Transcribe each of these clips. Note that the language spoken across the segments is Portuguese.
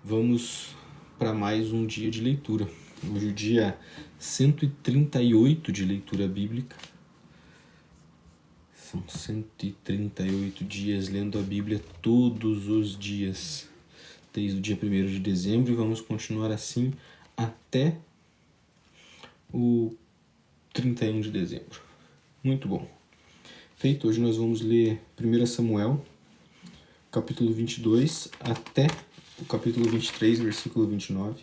Vamos para mais um dia de leitura. Hoje é o dia 138 de leitura bíblica. São 138 dias lendo a Bíblia todos os dias, desde o dia 1º de dezembro, e vamos continuar assim até o 31 de dezembro. Muito bom. Feito, hoje nós vamos ler 1 Samuel, capítulo 22, até o capítulo 23, versículo 29.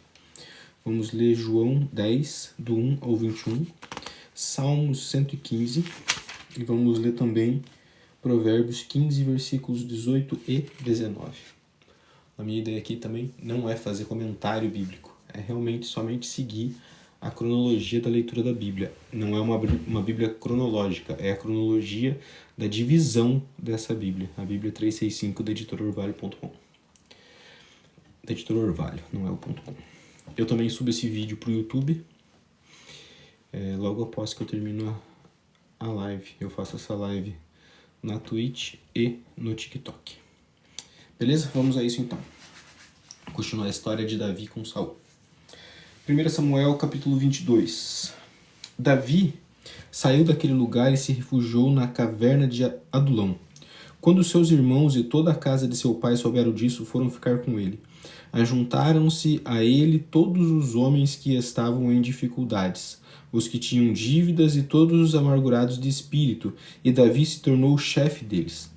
Vamos ler João 10, do 1 ao 21, Salmos 115, e vamos ler também Provérbios 15, versículos 18 e 19. A minha ideia aqui também não é fazer comentário bíblico, é realmente somente seguir a cronologia da leitura da Bíblia. Não é uma Bíblia cronológica, é a cronologia da divisão dessa Bíblia. A Bíblia 365 da editororvalho.com. Da Editor Orvalho, não é o .com. Eu também subo esse vídeo para o YouTube. Logo após que eu termino a live. Eu faço essa live na Twitch e no TikTok. Beleza? Vamos a isso então. Continuar a história de Davi com Saul. 1 Samuel, capítulo 22. Davi saiu daquele lugar e se refugiou na caverna de Adulão. Quando seus irmãos e toda a casa de seu pai souberam disso, foram ficar com ele. Ajuntaram-se a ele todos os homens que estavam em dificuldades, os que tinham dívidas e todos os amargurados de espírito, e Davi se tornou o chefe deles.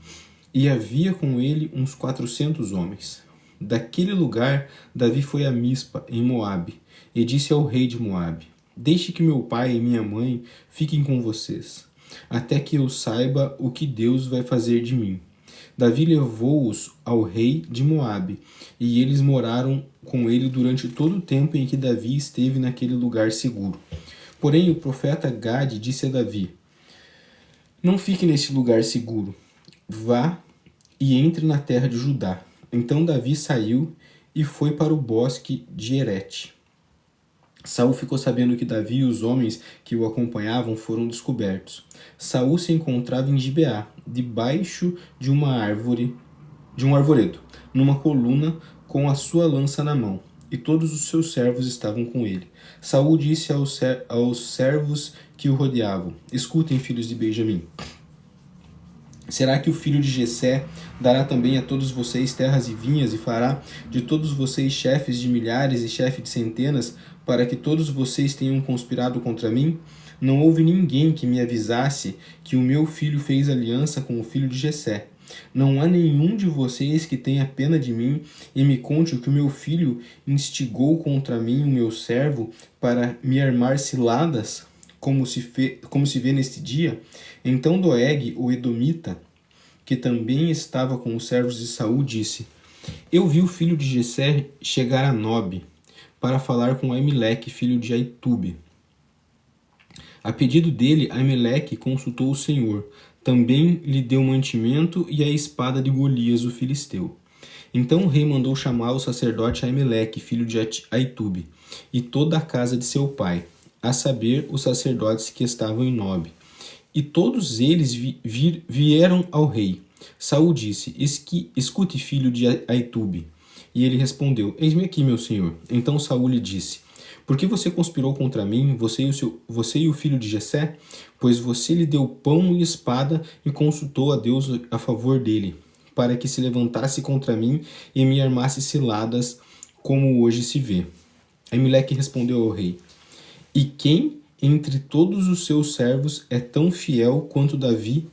E havia com ele uns 400 homens. Daquele lugar, Davi foi a Mispa, em Moabe, e disse ao rei de Moabe: Deixe que meu pai e minha mãe fiquem com vocês, até que eu saiba o que Deus vai fazer de mim. Davi levou-os ao rei de Moabe, e eles moraram com ele durante todo o tempo em que Davi esteve naquele lugar seguro. Porém, o profeta Gade disse a Davi: Não fique neste lugar seguro. Vá e entre na terra de Judá. Então Davi saiu e foi para o bosque de Herete. Saul ficou sabendo que Davi e os homens que o acompanhavam foram descobertos. Saul se encontrava em Gibeá, debaixo de um arvoredo, numa coluna, com a sua lança na mão, e todos os seus servos estavam com ele. Saul disse aos servos que o rodeavam: Escutem, filhos de Benjamim. Será que o filho de Jessé dará também a todos vocês terras e vinhas, e fará de todos vocês chefes de milhares e chefes de centenas, para que todos vocês tenham conspirado contra mim? Não houve ninguém que me avisasse que o meu filho fez aliança com o filho de Jessé. Não há nenhum de vocês que tenha pena de mim e me conte o que o meu filho instigou contra mim, o meu servo, para me armar ciladas, como se vê neste dia? Então Doeg, o edomita, que também estava com os servos de Saul, disse: Eu vi o filho de Jessé chegar a Nobe, para falar com Aimeleque, filho de Aitube. A pedido dele, Aimeleque consultou o Senhor. Também lhe deu mantimento e a espada de Golias, o filisteu. Então o rei mandou chamar o sacerdote Aimeleque, filho de Aitube, e toda a casa de seu pai, a saber, os sacerdotes que estavam em Nobe. E todos eles vieram ao rei. Saul disse: Escute, filho de Aitube. E ele respondeu: Eis-me aqui, meu senhor. Então Saul lhe disse: Por que você conspirou contra mim, você e o filho de Jessé? Pois você lhe deu pão e espada e consultou a Deus a favor dele, para que se levantasse contra mim e me armasse ciladas, como hoje se vê. Aimeleque respondeu ao rei: E quem entre todos os seus servos é tão fiel quanto Davi,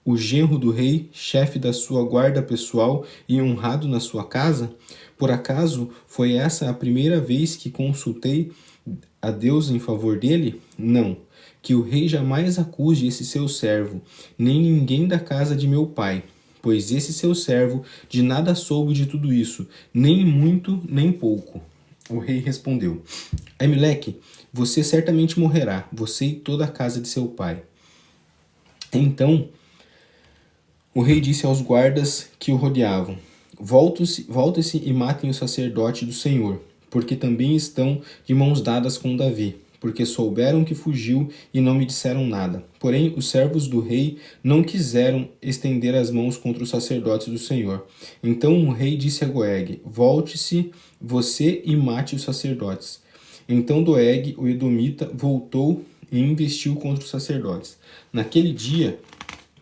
o genro do rei, chefe da sua guarda pessoal e honrado na sua casa? Por acaso foi essa a primeira vez que consultei a Deus em favor dele? Não. Que o rei jamais acuse esse seu servo, nem ninguém da casa de meu pai, pois esse seu servo de nada soube de tudo isso, nem muito, nem pouco. O rei respondeu: Aimeleque, você certamente morrerá, você e toda a casa de seu pai. Então o rei disse aos guardas que o rodeavam: Voltem-se e matem o sacerdote do Senhor, porque também estão de mãos dadas com Davi. porque souberam que fugiu e não me disseram nada. Porém, os servos do rei não quiseram estender as mãos contra os sacerdotes do Senhor. Então o rei disse a Doeg: volte-se você e mate os sacerdotes. Então Doeg, o edomita, voltou e investiu contra os sacerdotes. Naquele dia,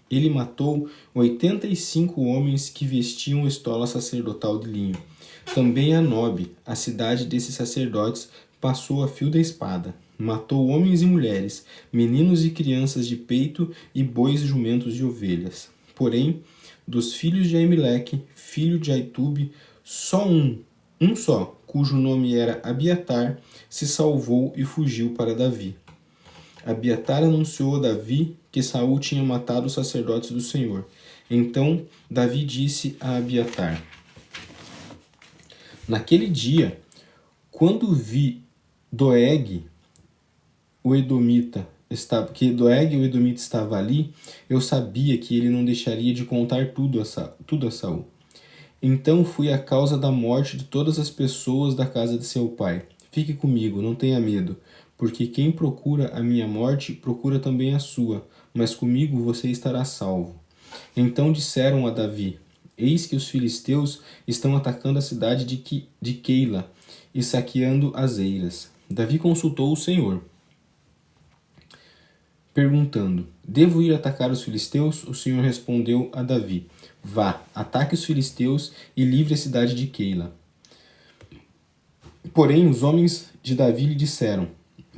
ele matou 85 homens que vestiam estola sacerdotal de linho. Também a Nobe, a cidade desses sacerdotes, passou a fio da espada. Matou homens e mulheres, meninos e crianças de peito e bois e jumentos de ovelhas. Porém, dos filhos de Aimeleque, filho de Aitube, só um só, cujo nome era Abiatar, se salvou e fugiu para Davi. Abiatar anunciou a Davi que Saul tinha matado os sacerdotes do Senhor. Então Davi disse a Abiatar: naquele dia, quando vi Doeg, o edomita, estava ali, eu sabia que ele não deixaria de contar tudo a Saul. Então fui a causa da morte de todas as pessoas da casa de seu pai. Fique comigo, não tenha medo, porque quem procura a minha morte procura também a sua, mas comigo você estará salvo. Então disseram a Davi: eis que os filisteus estão atacando a cidade de Keila e saqueando as eiras. Davi consultou o Senhor, perguntando: devo ir atacar os filisteus? O Senhor respondeu a Davi: vá, ataque os filisteus e livre a cidade de Keila. Porém, os homens de Davi lhe disseram: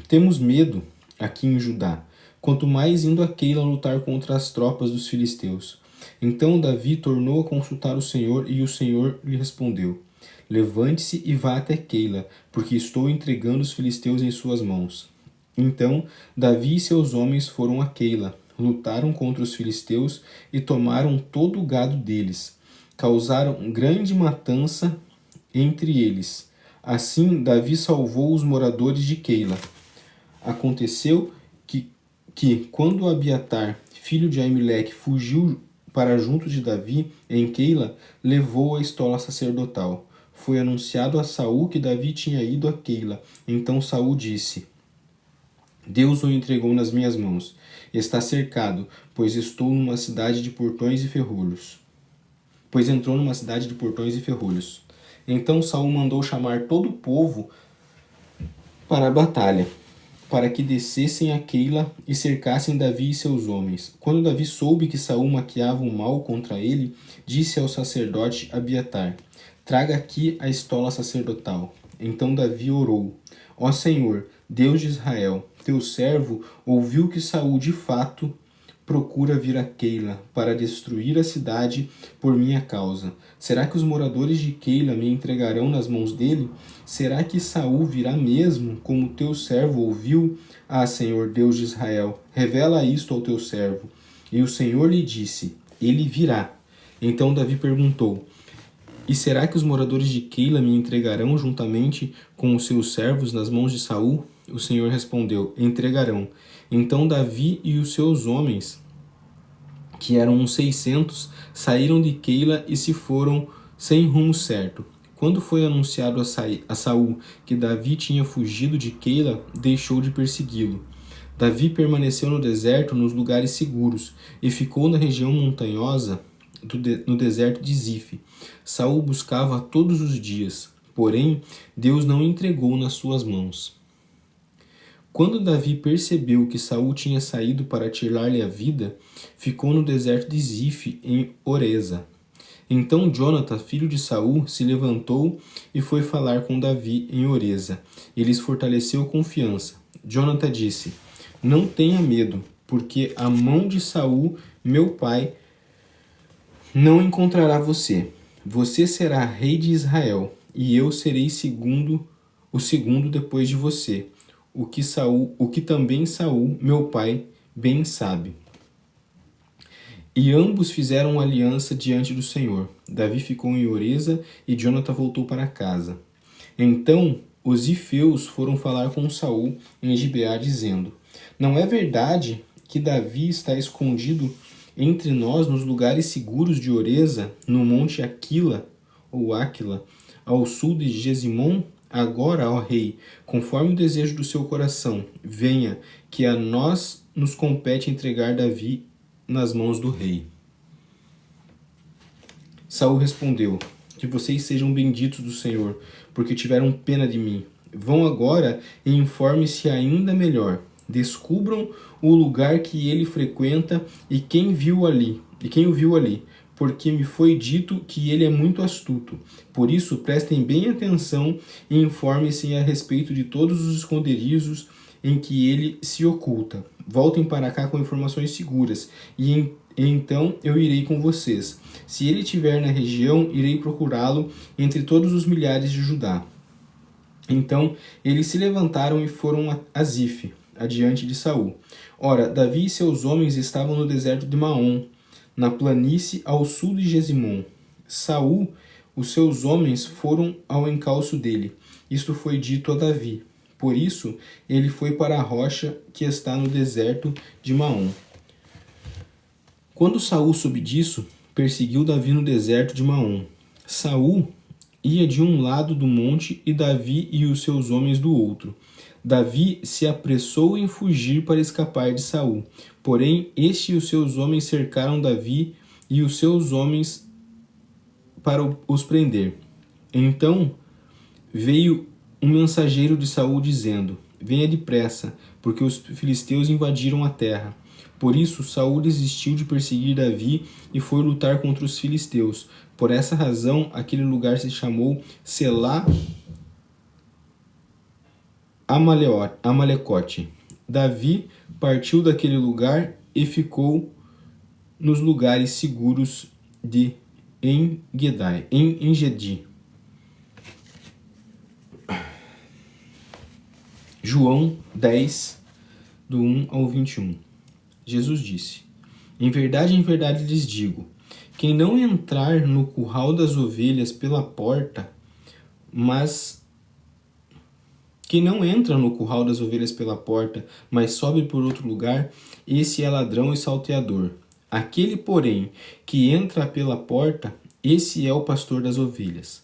temos medo aqui em Judá, quanto mais indo a Keila lutar contra as tropas dos filisteus. Então Davi tornou a consultar o Senhor, e o Senhor lhe respondeu: levante-se e vá até Keila, porque estou entregando os filisteus em suas mãos. Então Davi e seus homens foram a Keila, lutaram contra os filisteus e tomaram todo o gado deles. Causaram grande matança entre eles. Assim Davi salvou os moradores de Keila. Aconteceu que quando Abiatar, filho de Aimeleque, fugiu para junto de Davi em Keila, levou a estola sacerdotal. Foi anunciado a Saul que Davi tinha ido a Keila. Então Saul disse: Deus o entregou nas minhas mãos. Está cercado, pois estou numa cidade de portões e ferrolhos. Pois entrou numa cidade de portões e ferrolhos. Então Saul mandou chamar todo o povo para a batalha, para que descessem a Keila e cercassem Davi e seus homens. Quando Davi soube que Saul maquiava um mal contra ele, disse ao sacerdote Abiatar: traga aqui a estola sacerdotal. Então Davi orou: ó Senhor, Deus de Israel, teu servo ouviu que Saul de fato procura vir a Keila para destruir a cidade por minha causa. Será que os moradores de Keila me entregarão nas mãos dele? Será que Saul virá mesmo, como teu servo ouviu? Ah, Senhor, Deus de Israel, revela isto ao teu servo. E o Senhor lhe disse: ele virá. Então Davi perguntou: e será que os moradores de Keila me entregarão juntamente com os seus servos nas mãos de Saul? O Senhor respondeu: entregarão. Então Davi e os seus homens, que eram uns 600, saíram de Keila e se foram sem rumo certo. Quando foi anunciado a Saul que Davi tinha fugido de Keila, deixou de persegui-lo. Davi permaneceu no deserto nos lugares seguros e ficou na região montanhosa no deserto de Zif. Saul buscava todos os dias, porém Deus não entregou nas suas mãos. Quando Davi percebeu que Saul tinha saído para tirar-lhe a vida, ficou no deserto de Zif, em Oreza. Então Jonatã, filho de Saul, se levantou e foi falar com Davi em Oreza. E lhes fortaleceu confiança. Jonatã disse: não tenha medo, porque a mão de Saul, meu pai, não encontrará você. Você será rei de Israel, e eu serei o segundo depois de você. O que também Saul, meu pai, bem sabe. E ambos fizeram aliança diante do Senhor. Davi ficou em Oreza e Jonatã voltou para casa. Então os zifeus foram falar com Saul em Gibeá, dizendo: não é verdade que Davi está escondido entre nós nos lugares seguros de Oreza, no monte Aquila, ou Áquila, ao sul de Gesimon? Agora, ó rei, conforme o desejo do seu coração, venha, que a nós nos compete entregar Davi nas mãos do rei. Saul respondeu: que vocês sejam benditos do Senhor, porque tiveram pena de mim. Vão agora e informe-se ainda melhor. Descubram o lugar que ele frequenta e quem o viu ali, porque me foi dito que ele é muito astuto. Por isso, prestem bem atenção e informem-se a respeito de todos os esconderijos em que ele se oculta. Voltem para cá com informações seguras, e então eu irei com vocês. Se ele estiver na região, irei procurá-lo entre todos os milhares de Judá. Então eles se levantaram e foram a Zif, adiante de Saul. Ora, Davi e seus homens estavam no deserto de Maom, na planície ao sul de Gesimon. Saul, os seus homens foram ao encalço dele. Isto foi dito a Davi. Por isso, ele foi para a rocha que está no deserto de Maom. Quando Saul soube disso, perseguiu Davi no deserto de Maom. Saul ia de um lado do monte e Davi e os seus homens do outro. Davi se apressou em fugir para escapar de Saul. Porém, este e os seus homens cercaram Davi e os seus homens para os prender. Então veio um mensageiro de Saul dizendo: venha depressa, porque os filisteus invadiram a terra. Por isso Saul desistiu de perseguir Davi e foi lutar contra os filisteus. Por essa razão, aquele lugar se chamou Selá Amalecote. Davi partiu daquele lugar e ficou nos lugares seguros de Engedi. João 10, do 1 ao 21. Jesus disse: em verdade lhes digo, quem não entrar no curral das ovelhas pela porta, mas sobe por outro lugar, esse é ladrão e salteador. Aquele, porém, que entra pela porta, esse é o pastor das ovelhas.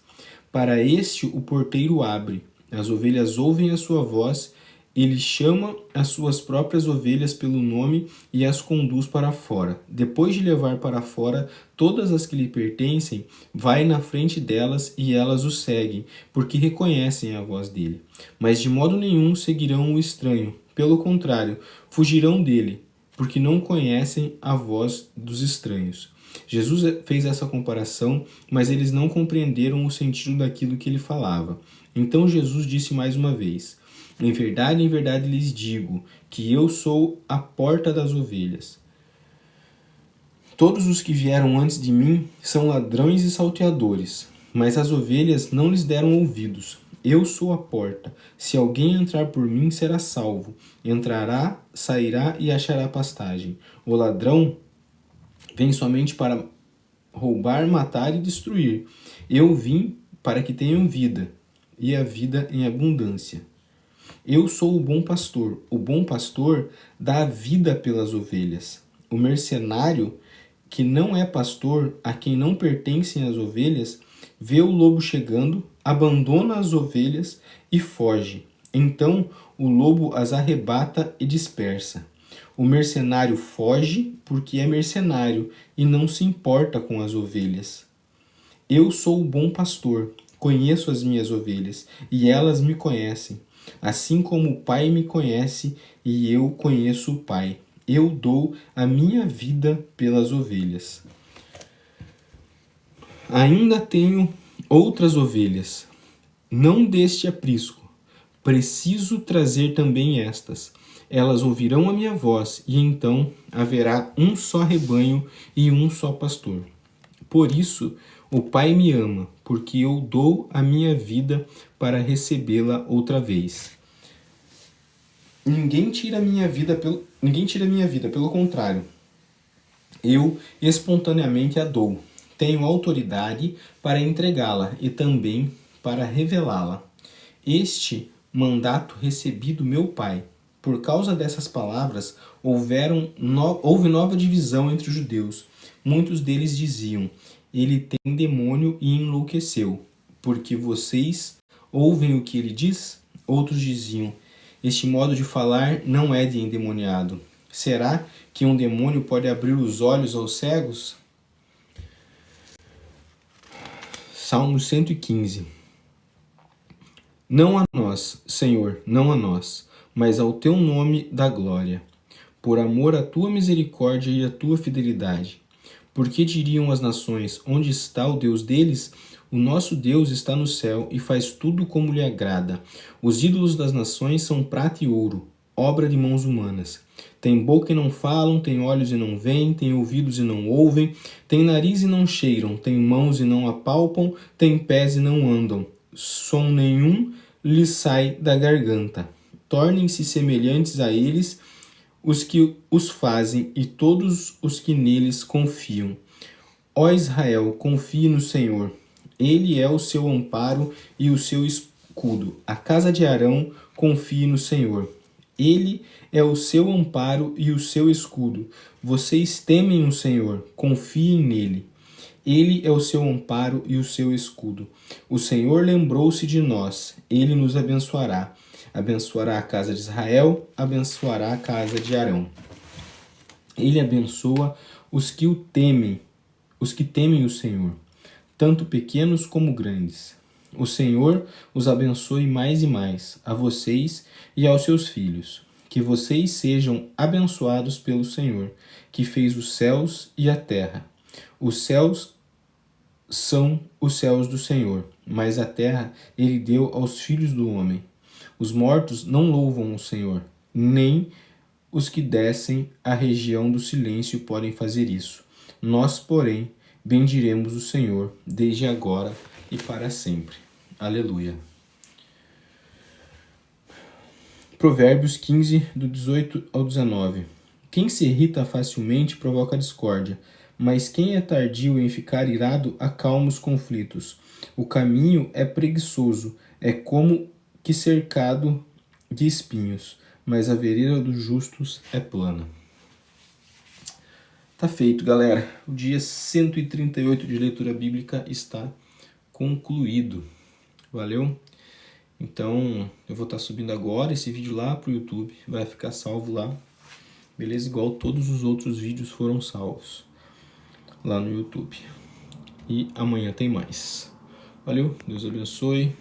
Para este o porteiro abre. As ovelhas ouvem a sua voz, ele chama as suas próprias ovelhas pelo nome e as conduz para fora. Depois de levar para fora todas as que lhe pertencem, vai na frente delas e elas o seguem, porque reconhecem a voz dele. Mas de modo nenhum seguirão o estranho. Pelo contrário, fugirão dele, porque não conhecem a voz dos estranhos. Jesus fez essa comparação, mas eles não compreenderam o sentido daquilo que ele falava. Então Jesus disse mais uma vez: em verdade lhes digo, que eu sou a porta das ovelhas. Todos os que vieram antes de mim são ladrões e salteadores, mas as ovelhas não lhes deram ouvidos. Eu sou a porta. Se alguém entrar por mim, será salvo. Entrará, sairá e achará pastagem. O ladrão vem somente para roubar, matar e destruir. Eu vim para que tenham vida, e a vida em abundância. Eu sou o bom pastor. O bom pastor dá a vida pelas ovelhas. O mercenário, que não é pastor, a quem não pertencem as ovelhas, vê o lobo chegando, abandona as ovelhas e foge. Então o lobo as arrebata e dispersa. O mercenário foge porque é mercenário e não se importa com as ovelhas. Eu sou o bom pastor, conheço as minhas ovelhas e elas me conhecem. Assim como o Pai me conhece e eu conheço o Pai. Eu dou a minha vida pelas ovelhas. Ainda tenho outras ovelhas, não deste aprisco. Preciso trazer também estas. Elas ouvirão a minha voz, e então haverá um só rebanho e um só pastor. Por isso o Pai me ama, porque eu dou a minha vida para recebê-la outra vez. Ninguém tira a minha vida, pelo contrário. Eu espontaneamente a dou. Tenho autoridade para entregá-la e também para revelá-la. Este mandato recebi do meu Pai. Por causa dessas palavras, houve nova divisão entre os judeus. Muitos deles diziam: ele tem demônio e enlouqueceu, porque vocês ouvem o que ele diz? Outros diziam: este modo de falar não é de endemoniado. Será que um demônio pode abrir os olhos aos cegos? Salmo 115. Não a nós, Senhor, não a nós, mas ao teu nome dá glória, por amor à tua misericórdia e à tua fidelidade. Porque diriam as nações: onde está o Deus deles? O nosso Deus está no céu e faz tudo como lhe agrada. Os ídolos das nações são prata e ouro, obra de mãos humanas. Tem boca e não falam, tem olhos e não veem, tem ouvidos e não ouvem, tem nariz e não cheiram, tem mãos e não apalpam, tem pés e não andam. Som nenhum lhes sai da garganta. Tornem-se semelhantes a eles os que os fazem e todos os que neles confiam. Ó Israel, confie no Senhor. Ele é o seu amparo e o seu escudo. A casa de Arão confie no Senhor. Ele é o seu amparo e o seu escudo. Vocês temem o Senhor, confiem nele. Ele é o seu amparo e o seu escudo. O Senhor lembrou-se de nós. Ele nos abençoará. Abençoará a casa de Israel, abençoará a casa de Arão. Ele abençoa os que o temem, os que temem o Senhor, tanto pequenos como grandes. O Senhor os abençoe mais e mais, a vocês e aos seus filhos. Que vocês sejam abençoados pelo Senhor, que fez os céus e a terra. Os céus são os céus do Senhor, mas a terra ele deu aos filhos do homem. Os mortos não louvam o Senhor, nem os que descem à região do silêncio podem fazer isso. Nós, porém, bendiremos o Senhor, desde agora e para sempre. Aleluia. Provérbios 15, do 18 ao 19. Quem se irrita facilmente provoca discórdia, mas quem é tardio em ficar irado acalma os conflitos. O caminho é preguiçoso, é como que cercado de espinhos, mas a vereda dos justos é plana. Tá feito, galera. O dia 138 de leitura bíblica está concluído. Valeu? Então, eu vou estar subindo agora esse vídeo lá pro YouTube. Vai ficar salvo lá. Beleza? Igual todos os outros vídeos foram salvos lá no YouTube. E amanhã tem mais. Valeu? Deus abençoe.